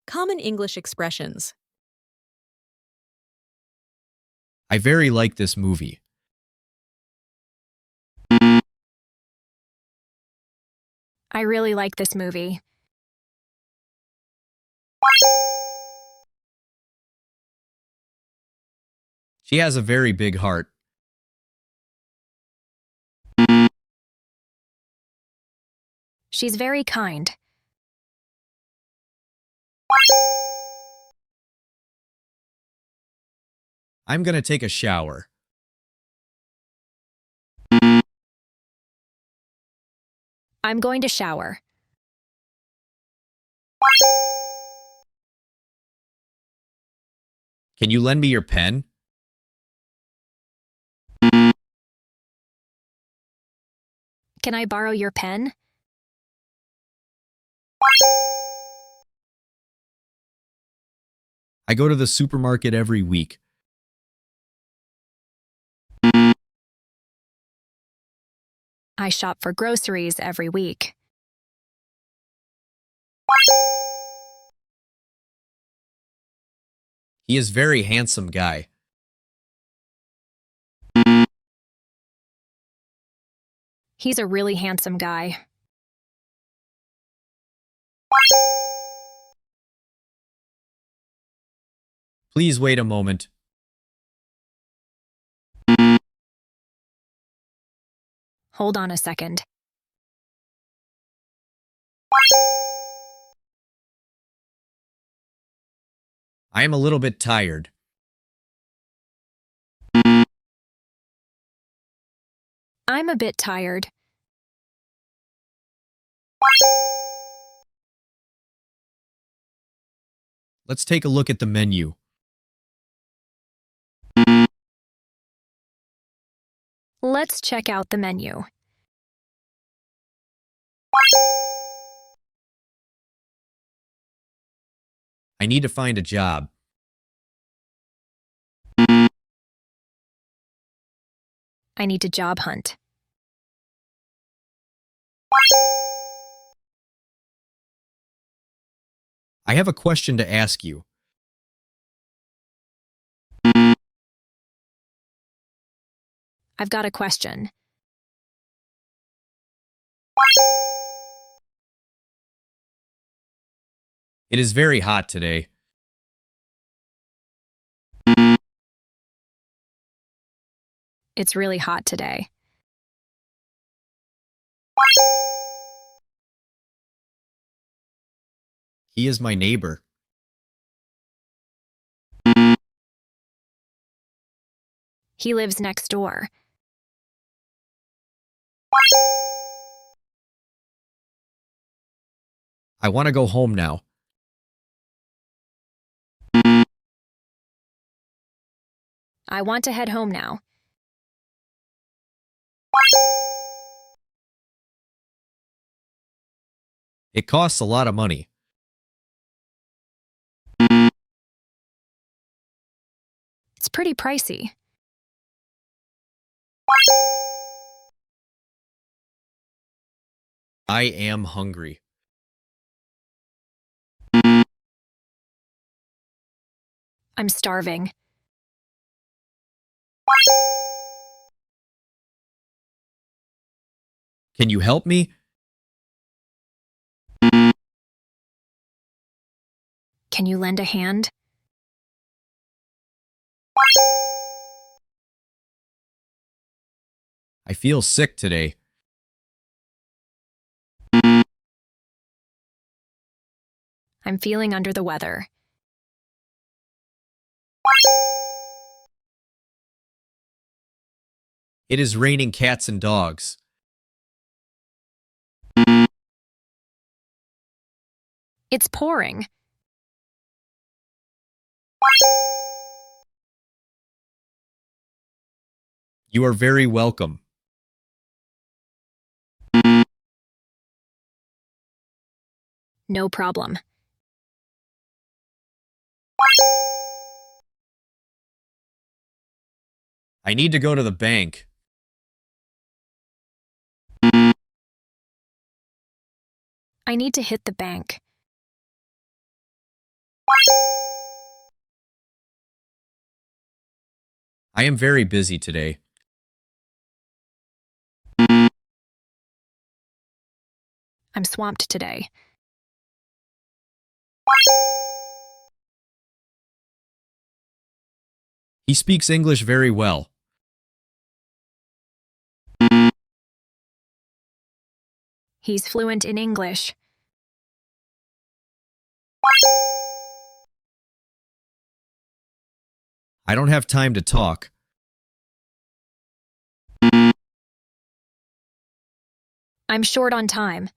Common English expressions. I very like this movie. I really like this movie. She has a very big heart. She's very kind. I'm gonna take a shower. I'm going to shower. Can you lend me your pen? Can I borrow your pen? I go to the supermarket every week. I shop for groceries every week. He is very handsome guy. He's a really handsome guy. Please wait a moment. Hold on a second. I am a little bit tired. I'm a bit tired. Let's take a look at the menu. Let's check out the menu. I need to find a job. I need to job hunt. I have a question to ask you. I've got a question. It is very hot today. It's really hot today. He is my neighbor. He lives next door. I want to go home now. I want to head home now. It costs a lot of money. It's pretty pricey. I am hungry. I'm starving. Can you help me? Can you lend a hand? I feel sick today. I'm feeling under the weather. It is raining cats and dogs. It's pouring. You are very welcome. No problem. I need to go to the bank. I need to hit the bank. I am very busy today. I'm swamped today. He speaks English very well. He's fluent in English. I don't have time to talk. I'm short on time.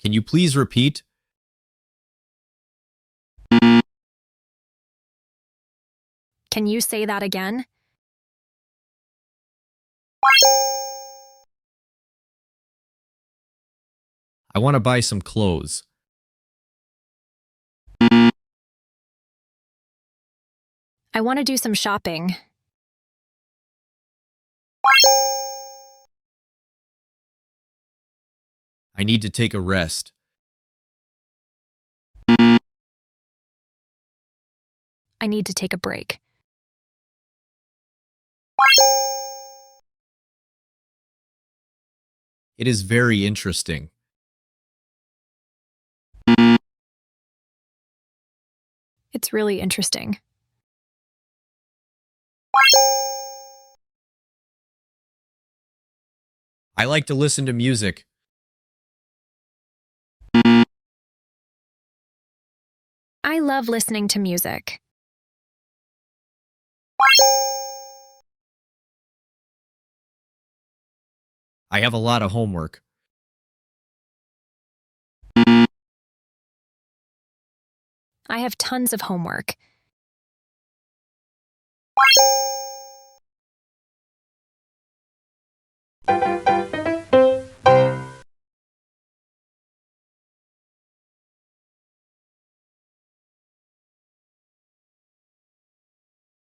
Can you please repeat? Can you say that again? I want to buy some clothes. I want to do some shopping. I need to take a rest. I need to take a break. It is very interesting. It's really interesting. I like to listen to music. I love listening to music. I have a lot of homework. I have tons of homework.